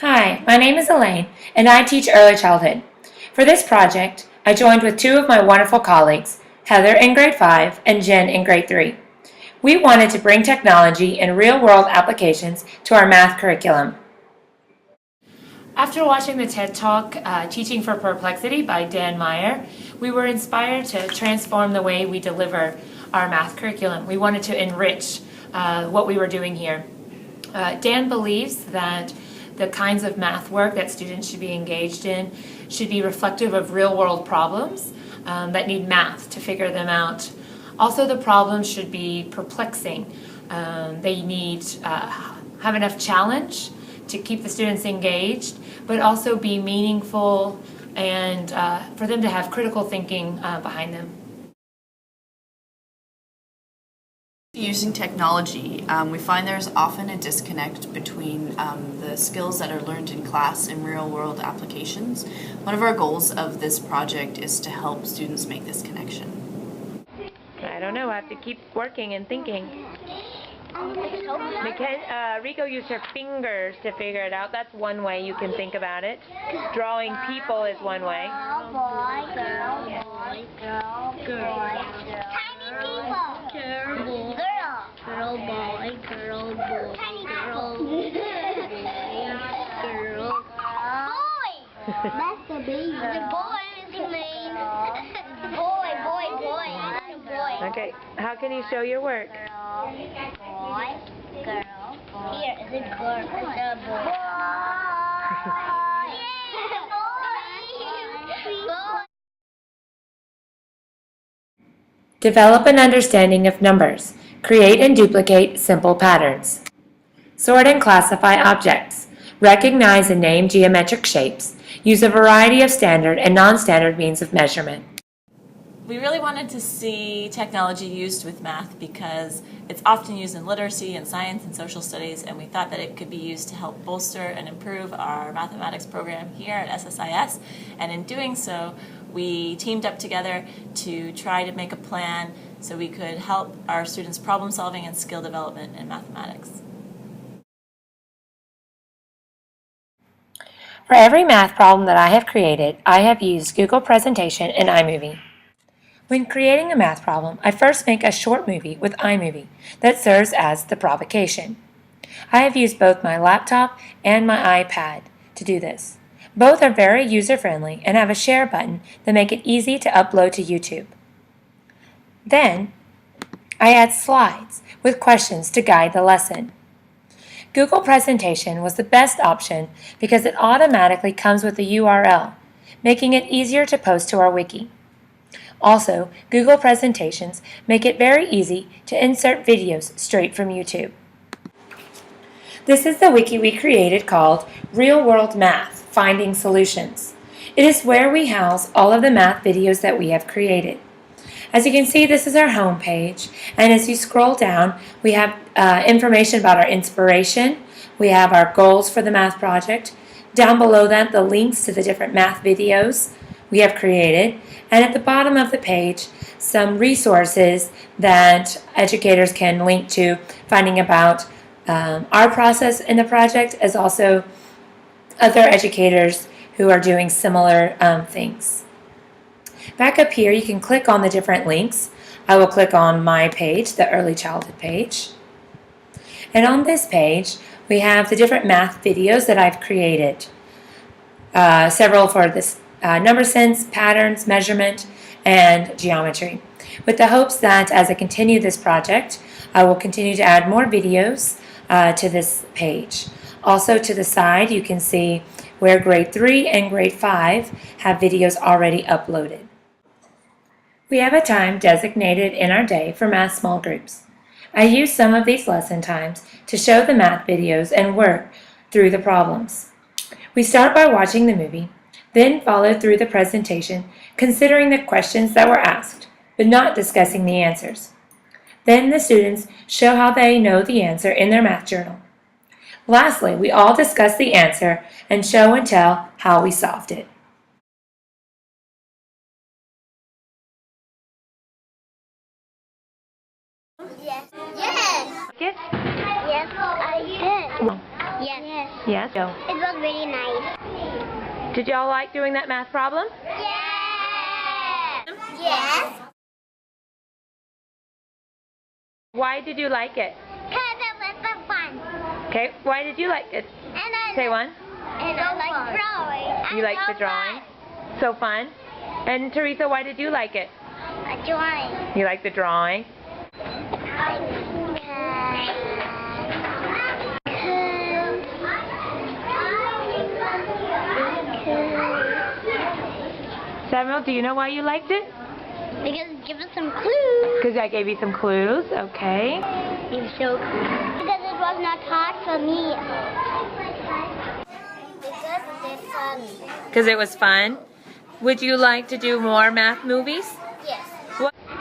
Hi, my name is Elaine, and I teach early childhood. For this project, I joined with two of my wonderful colleagues, Heather in grade 5 and Jen in grade 3. We wanted to bring technology and real-world applications to our math curriculum. After watching the TED Talk, Teaching for Perplexity by Dan Meyer, we were inspired to transform the way we deliver our math curriculum. We wanted to enrich what we were doing here. Dan believes that the kinds of math work that students should be engaged in should be reflective of real-world problems that need math to figure them out. Also, the problems should be perplexing. They need have enough challenge to keep the students engaged, but also be meaningful and for them to have critical thinking behind them. Using technology, we find there's often a disconnect between the skills that are learned in class and real-world applications. One of our goals of this project is to help students make this connection. I don't know, I have to keep working and thinking. Rico used her fingers to figure it out. That's one way you can think about it. Drawing people is one way. Girl, boy, girl, girl. Tiny people. Girl, boy, girl, boy, girl, boy. Tiny girl, boy, girl, boy. That's the baby. The boy is the main. Boy, that's a boy. Okay, how can you show your work? Boy, girl. Here is a girl. It's a boy. Boy. Develop an understanding of numbers. Create and duplicate simple patterns. Sort and classify objects. Recognize and name geometric shapes. Use a variety of standard and non-standard means of measurement. We really wanted to see technology used with math because it's often used in literacy and science and social studies, and we thought that it could be used to help bolster and improve our mathematics program here at SSIS. And in doing so, we teamed up together to try to make a plan so we could help our students' problem solving and skill development in mathematics. For every math problem that I have created, I have used Google Presentation and iMovie. When creating a math problem, I first make a short movie with iMovie that serves as the provocation. I have used both my laptop and my iPad to do this. Both are very user-friendly and have a share button that make it easy to upload to YouTube. Then, I add slides with questions to guide the lesson. Google Presentation was the best option because it automatically comes with a URL, making it easier to post to our wiki. Also, Google Presentations make it very easy to insert videos straight from YouTube. This is the wiki we created called Real World Math: Finding Solutions. It is where we house all of the math videos that we have created. As you can see, this is our home page, and as you scroll down, we have information about our inspiration. We have our goals for the math project. Down below that, the links to the different math videos we have created, and at the bottom of the page, some resources that educators can link to, finding about our process in the project, as also other educators who are doing similar things. Back up here, you can click on the different links. I will click on my page, the early childhood page. And on this page, we have the different math videos that I've created. Several for this number sense, patterns, measurement, and geometry, with the hopes that as I continue this project, I will continue to add more videos to this page. Also to the side, you can see where grade 3 and grade 5 have videos already uploaded. We have a time designated in our day for math small groups. I use some of these lesson times to show the math videos and work through the problems. We start by watching the movie, then follow through the presentation, considering the questions that were asked, but not discussing the answers. Then the students show how they know the answer in their math journal. Lastly, we all discuss the answer and show and tell how we solved it. Yes. Yes. Yes, I did. Yes. Yes? No. It was really nice. Did y'all like doing that math problem? Yes. Yes. Why did you like it? Because it was so fun. Okay, why did you like it? And I Say one. And I like drawing. You like the drawing? So fun. And Teresa, why did you like it? A drawing. You like the drawing? Samuel, do you know why you liked it? Because give us some clues. Because I gave you some clues, okay. It was so cool. Because it was not hard for me. Because it's fun. Because it was fun. Would you like to do more math movies? Yes. What? Because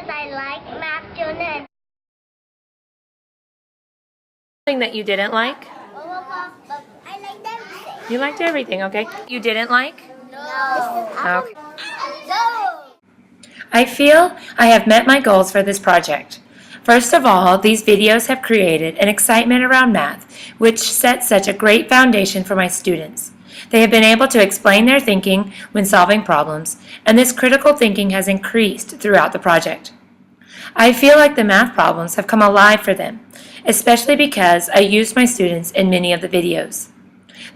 I like math journal. Something that you didn't like? I liked everything. You liked everything, okay. You didn't like? No. Okay. No. I feel I have met my goals for this project. First of all, these videos have created an excitement around math, which sets such a great foundation for my students. They have been able to explain their thinking when solving problems, and this critical thinking has increased throughout the project. I feel like the math problems have come alive for them, especially because I used my students in many of the videos.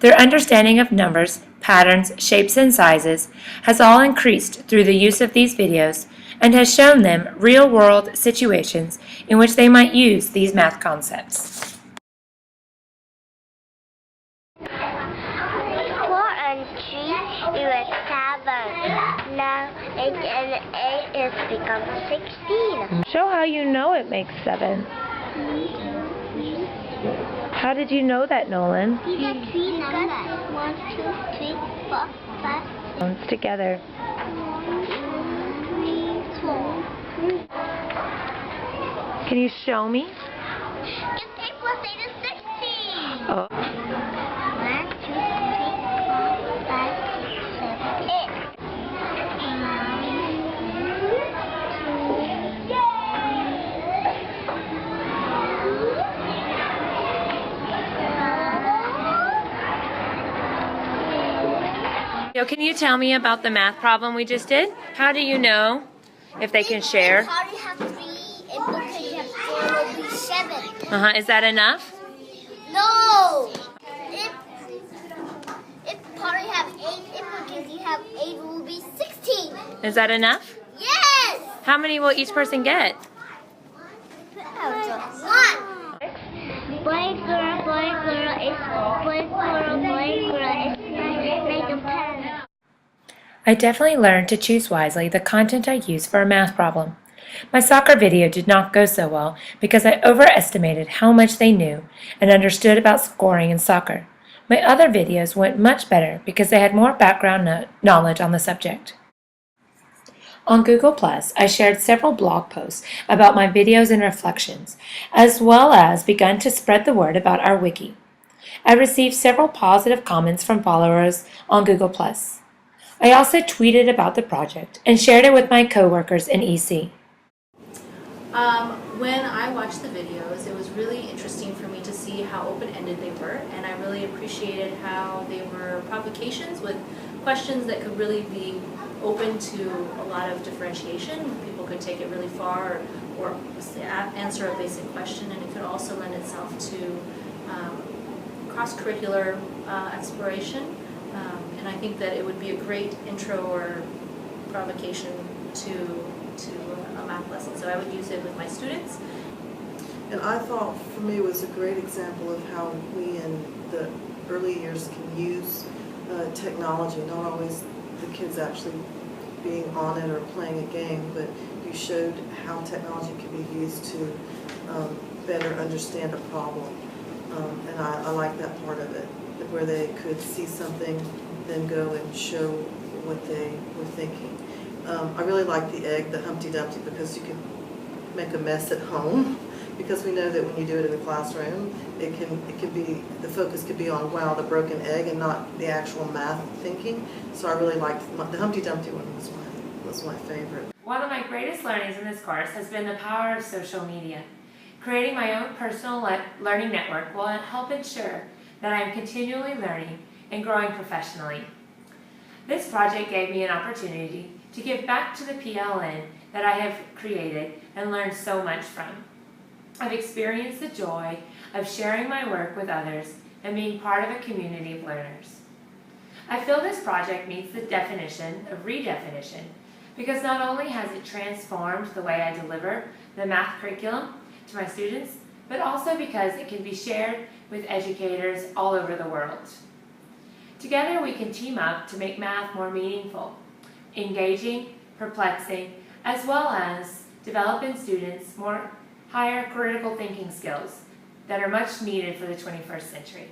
Their understanding of numbers, patterns, shapes, and sizes has all increased through the use of these videos and has shown them real-world situations in which they might use these math concepts. 4 and 3 is 7. Now 8 and 8 is become 16. Show how you know it makes 7. How did you know that, Nolan? You get 3 numbers. 1, 2, 3, 4, 5. Bones together. 1, 2, 3, 4. Can you show me? Get 8 plus 8 is 16. Oh. 1, 2, 3, 4, 5, 6, 7, 8. Can you tell me about the math problem we just did? How do you know if they can share? If Hardy have 3, if Booker have 4, will be 7. Is that enough? No! If Hardy have 8, if Booker you have 8, will be 16. Is that enough? Yes! How many will each person get? 1. Boy, girl is 9 to 10. I definitely learned to choose wisely the content I use for a math problem. My soccer video did not go so well because I overestimated how much they knew and understood about scoring in soccer. My other videos went much better because they had more background knowledge on the subject. On Google+, I shared several blog posts about my videos and reflections, as well as begun to spread the word about our wiki. I received several positive comments from followers on Google+. I also tweeted about the project and shared it with my coworkers in EC. When I watched the videos, it was really interesting for me to see how open-ended they were, and I really appreciated how they were provocations with questions that could really be open to a lot of differentiation. People could take it really far or answer a basic question, and it could also lend itself to cross-curricular exploration. And I think that it would be a great intro or provocation to a math lesson. So I would use it with my students. And I thought for me it was a great example of how we in the early years can use technology, not always the kids actually being on it or playing a game, but you showed how technology can be used to better understand a problem. And I like that part of it, where they could see something, then go and show what they were thinking. I really like the egg, the Humpty Dumpty, because you can make a mess at home. Because we know that when you do it in the classroom, it can be, the focus could be on, wow, the broken egg, and not the actual math thinking. So I really liked the Humpty Dumpty one was my favorite. One of my greatest learnings in this course has been the power of social media. Creating my own personal learning network will help ensure that I am continually learning and growing professionally. This project gave me an opportunity to give back to the PLN that I have created and learned so much from. I've experienced the joy of sharing my work with others and being part of a community of learners. I feel this project meets the definition of redefinition because not only has it transformed the way I deliver the math curriculum to my students, but also because it can be shared with educators all over the world. Together we can team up to make math more meaningful, engaging, perplexing, as well as develop in students more higher critical thinking skills that are much needed for the 21st century.